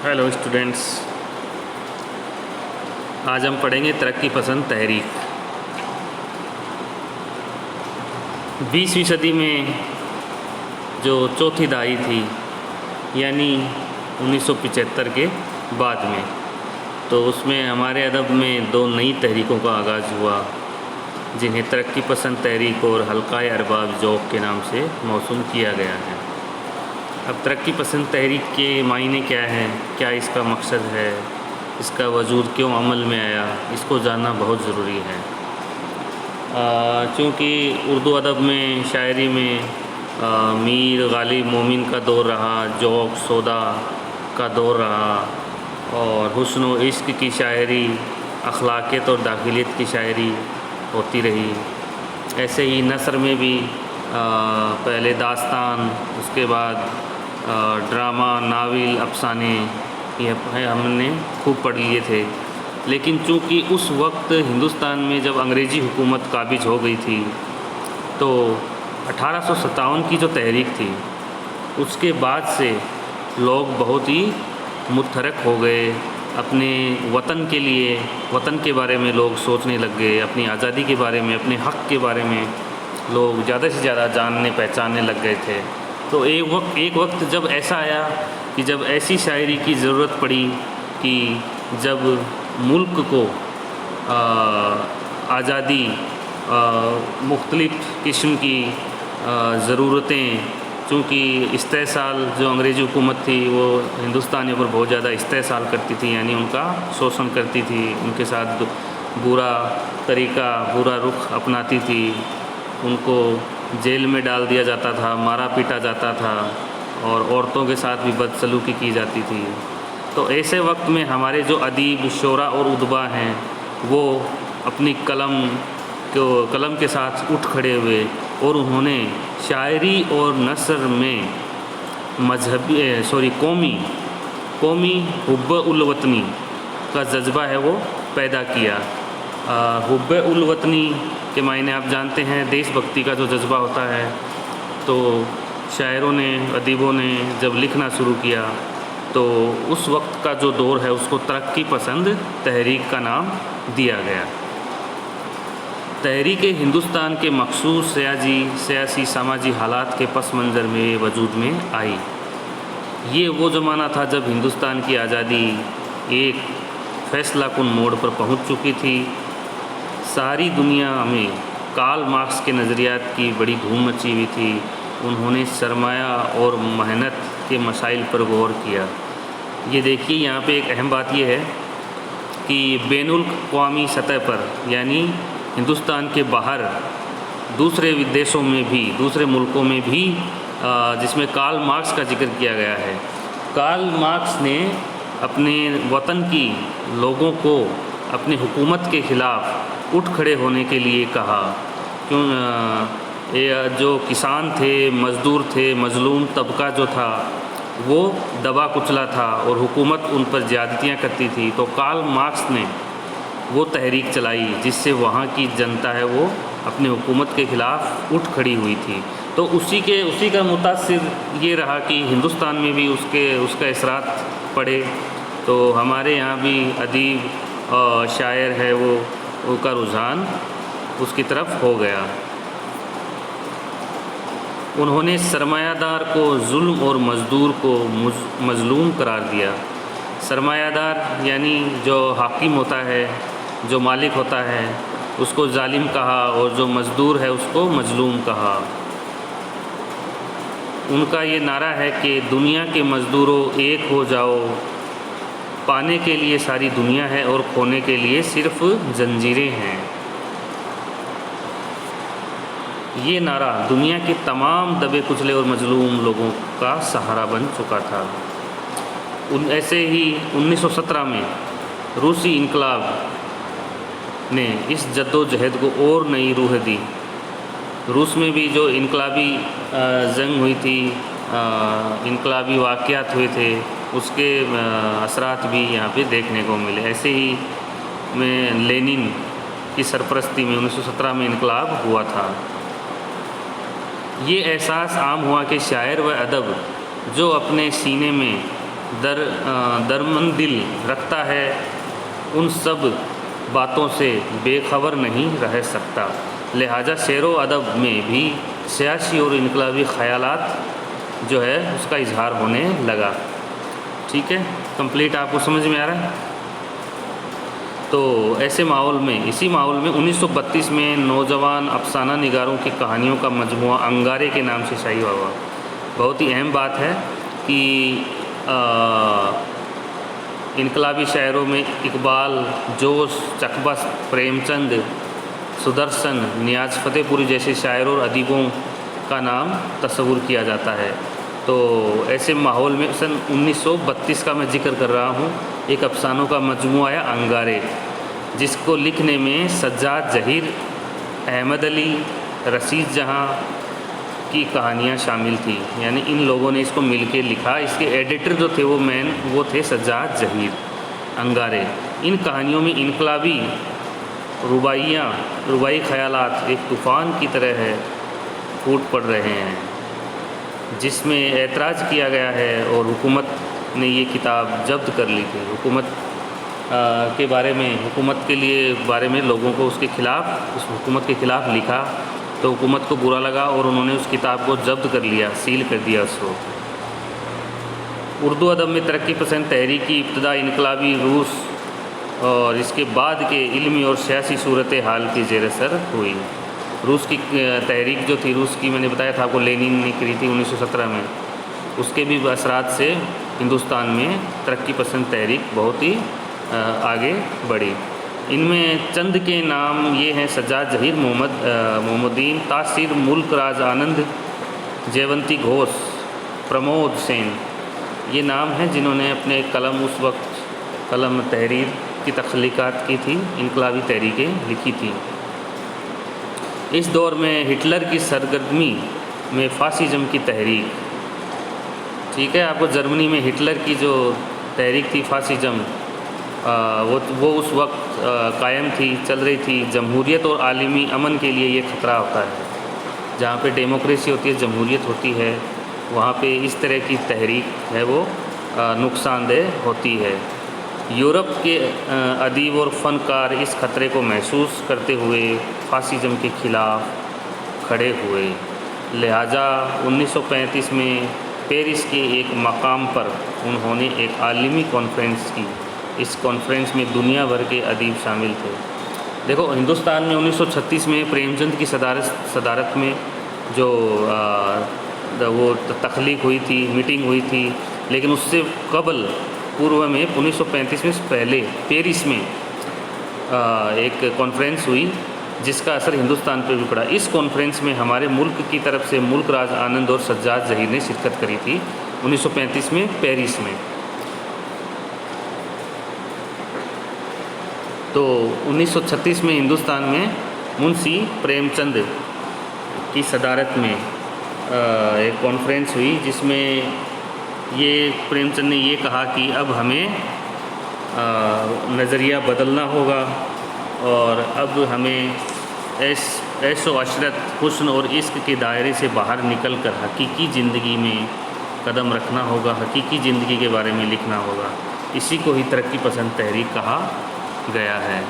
Hello students, आज हम पढ़ेंगे तरक्की पसंद तहरीक। 20वीं सदी में जो चौथी दहाई थी, यानी 1975 के बाद में, तो उसमें हमारे अदब में दो नई तहरीकों का आगाज़ हुआ, जिन्हें तरक्की पसंद तहरीक और हल्क़ाए अरबाब ज़ौक़ के नाम से मौसूम किया गया है। अब तरक्की पसंद तहरीक के मायने क्या हैं, क्या इसका मकसद है, इसका वजूद क्यों अमल में आया, इसको जानना बहुत ज़रूरी है। चूँकि उर्दू अदब में, शायरी में मीर गालिब मोमिन का दौर रहा, ज़ौक़ सौदा का दौर रहा, और हुस्न व इश्क़ की शायरी, अखलाक़ियत और दाखिलियत की शायरी होती रही। ऐसे ही नसर में भी पहले दास्तान, उसके बाद ड्रामा, नावल, अफ़साने, ये हमने खूब पढ़ लिए थे। लेकिन चूँकि उस वक्त हिंदुस्तान में जब अंग्रेज़ी हुकूमत काबिज हो गई थी, तो 1857 की जो तहरीक थी, उसके बाद से लोग बहुत ही मुतहरक हो गए। अपने वतन के लिए, वतन के बारे में लोग सोचने लग गए, अपनी आज़ादी के बारे में, अपने हक़ के बारे में लोग ज़्यादा से ज़्यादा जानने पहचानने लग गए थे। तो एक वक्त जब ऐसा आया कि जब ऐसी शायरी की ज़रूरत पड़ी कि जब मुल्क को आज़ादी, मुख्तलिफ़ किस्म की ज़रूरतें, चूँकि इस्तेहसाल जो अंग्रेज़ी हुकूमत थी वो हिंदुस्तानियों पर बहुत ज़्यादा इस्तेहसाल करती थी, यानी उनका शोषण करती थी, उनके साथ बुरा तरीक़ा, बुरा रुख अपनाती थी, उनको जेल में डाल दिया जाता था, मारा पीटा जाता था, और औरतों के साथ भी बदसलूकी की जाती थी। तो ऐसे वक्त में हमारे जो अदीब, शोरा और उदबा हैं, वो अपनी कलम के साथ उठ खड़े हुए और उन्होंने शायरी और नसर में कौमी हुब्ब उल वतनी का जज्बा है वो पैदा किया। हुब्ब उल वतनी के मायने आप जानते हैं, देशभक्ति का जो जज्बा होता है। तो शायरों ने, अदीबों ने जब लिखना शुरू किया, तो उस वक्त का जो दौर है उसको तरक्की पसंद तहरीक का नाम दिया गया। तहरीक हिंदुस्तान के मखसूस सियासी समाजी हालात के पस मंज़र में वजूद में आई। ये वो ज़माना था जब हिंदुस्तान की आज़ादी एक फ़ैसला कुन मोड़ पर पहुंच चुकी थी। सारी दुनिया में कार्ल मार्क्स के नज़रियात की बड़ी धूम मची हुई थी। उन्होंने सरमाया और मेहनत के मसाइल पर गौर किया। ये देखिए, यहाँ पे एक अहम बात ये है कि बैनुल अक़वामी सतह पर, यानी हिंदुस्तान के बाहर दूसरे विदेशों में भी, दूसरे मुल्कों में भी, जिसमें कार्ल मार्क्स का जिक्र किया गया है, कार्ल मार्क्स ने अपने वतन की लोगों को अपनी हुकूमत के ख़िलाफ़ उठ खड़े होने के लिए कहा। जो किसान थे, मज़दूर थे, मज़लूम तबका जो था वो दबा कुचला था और हुकूमत उन पर ज़्यादतियाँ करती थी। तो कार्ल मार्क्स ने वो तहरीक चलाई जिससे वहाँ की जनता है वो अपनी हुकूमत के ख़िलाफ़ उठ खड़ी हुई थी। तो उसी का मुतासिर ये रहा कि हिंदुस्तान में भी उसका असरात पड़े। तो हमारे यहाँ भी अदीब और शायर है वो का रुझान उसकी तरफ हो गया। उन्होंने सरमायादार को जुल्म और मज़दूर को मज़लूम करार दिया। सरमायादार यानी जो हाकिम होता है, जो मालिक होता है, उसको जालिम कहा, और जो मज़दूर है उसको मज़लूम कहा। उनका ये नारा है कि दुनिया के मज़दूरों एक हो जाओ, पाने के लिए सारी दुनिया है और खोने के लिए सिर्फ़ जंजीरें हैं। ये नारा दुनिया के तमाम दबे कुचले और मज़लूम लोगों का सहारा बन चुका था। ऐसे ही 1917 में रूसी इनकलाब ने इस जद्दोजहद को और नई रूह दी। रूस में भी जो इनकलाबी जंग हुई थी, इनकलाबी वाक़यात हुए थे, उसके असरात भी यहाँ पे देखने को मिले। ऐसे ही में लेनिन की सरपरस्ती में 1917 में इनकलाब हुआ था। ये एहसास आम हुआ कि शायर व अदब जो अपने सीने में दरमंदिल रखता है, उन सब बातों से बेखबर नहीं रह सकता। लिहाजा शेर व अदब में भी सियासी और इनकलाबी ख़यालात जो है उसका इजहार होने लगा। ठीक है, कंप्लीट आपको समझ में आ रहा है। तो ऐसे माहौल में, इसी माहौल में 1932 में नौजवान अफसाना निगारों की कहानियों का मजमुआ अंगारे के नाम से शाया हुआ। बहुत ही अहम बात है कि इनकलाबी शायरों में इकबाल, जोश, चकबस्त, प्रेमचंद, सुदर्शन, नियाज़ फ़तेहपुरी जैसे शायरों और अदीबों का नाम तस्वुर किया जाता है। तो ऐसे माहौल में सन 1932 का मैं जिक्र कर रहा हूँ। एक अफसानों का मजमुआ है अंगारे, जिसको लिखने में सज्जाद ज़हीर, अहमद अली, रशीद जहाँ की कहानियाँ शामिल थी। यानी इन लोगों ने इसको मिलके लिखा। इसके एडिटर जो थे वो थे सज्जाद ज़हीर। अंगारे, इन कहानियों में इनकलाबी रुबाई ख़यालात एक तूफ़ान की तरह है फूट पड़ रहे हैं, जिसमें एतराज़ किया गया है और हुकूमत ने ये किताब जब्त कर ली थी। हुकूमत के बारे में, हुकूमत के लिए बारे में लोगों को उसके ख़िलाफ़, उस हुकूमत के ख़िलाफ़ लिखा, तो हुकूमत को बुरा लगा और उन्होंने उस किताब को जब्त कर लिया, सील कर दिया उसको। उर्दू अदब में तरक्की पसंद तहरीक की इब्तदा इनकलाबी रूस और इसके बाद के इल्मी और सियासी सूरत हाल की ज़ेर असर हुई। रूस की तहरीक जो थी, रूस की मैंने बताया था आपको, लेनिन ने करी थी 1917 में। उसके भी असरात से हिंदुस्तान में तरक्की पसंद तहरीक बहुत ही आगे बढ़ी। इनमें चंद के नाम ये हैं: सज्जाद ज़हीर, मोहम्मदीन, तासीर, मुल्क राज आनंद, जयवंती घोष, प्रमोद सेन, ये नाम हैं जिन्होंने अपने कलम, उस वक्त कलम तहरीर की तख्लीक़ात की थी, इनकलाबी तहरीकें लिखी थी। इस दौर में हिटलर की सरगर्मी में फासिज़म की तहरीक, ठीक है, आपको जर्मनी में हिटलर की जो तहरीक थी फासिज़म, वो उस वक्त कायम थी, चल रही थी। जमहूरियत और आलमी अमन के लिए ये ख़तरा होता है। जहाँ पे डेमोक्रेसी होती है, जमहूरियत होती है, वहाँ पे इस तरह की तहरीक है वो नुकसानदेह होती है। यूरोप के अदीब और फ़नकार इस ख़तरे को महसूस करते हुए फासिज़म के ख़िलाफ़ खड़े हुए। लिहाजा 1935 में पेरिस के एक मकाम पर उन्होंने एक आलमी कॉन्फ्रेंस की। इस कॉन्फ्रेंस में दुनिया भर के अदीब शामिल थे। देखो, हिंदुस्तान में 1936 में प्रेमचंद की सदारत में जो वो तख्लीक हुई थी, मीटिंग हुई थी, लेकिन उससे कबल पूर्व में 1935 में पहले पेरिस में एक कॉन्फ्रेंस हुई, जिसका असर हिंदुस्तान पर भी पड़ा। इस कॉन्फ्रेंस में हमारे मुल्क की तरफ से मुल्क राज आनंद और सज्जाद ज़हीर ने शिरकत करी थी 1935 में पेरिस में। तो 1936 में हिंदुस्तान में मुंशी प्रेमचंद की सदारत में एक कॉन्फ्रेंस हुई, जिसमें ये प्रेमचंद ने ये कहा कि अब हमें नज़रिया बदलना होगा और अब हमें ऐशो अशरत, हुस्न और इश्क के दायरे से बाहर निकल कर हकीकी ज़िंदगी में कदम रखना होगा, हकीकी ज़िंदगी के बारे में लिखना होगा। इसी को ही तरक्की पसंद तहरीक कहा गया है।